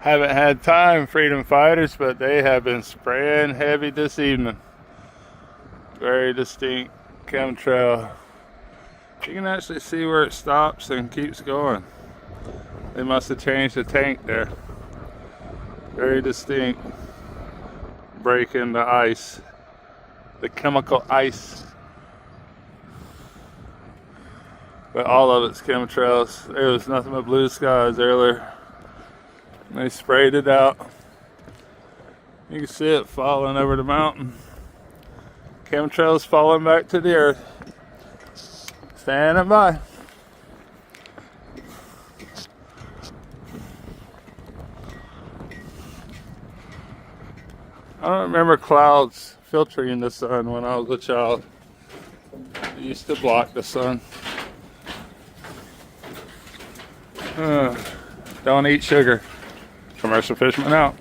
Haven't had time, freedom fighters, but they have been spraying heavy this evening. Very distinct chemtrail. You can actually see where it stops and keeps going. They must have changed the tank there. Very distinct. Breaking the ice. The chemical ice. But all of it's chemtrails. There was nothing but blue skies earlier. They sprayed it out. You can see it falling over the mountain. Chemtrails falling back to the earth. Standing by. I don't remember clouds filtering the sun when I was a child. It used to block the sun. Don't eat sugar. Commercial fisherman out.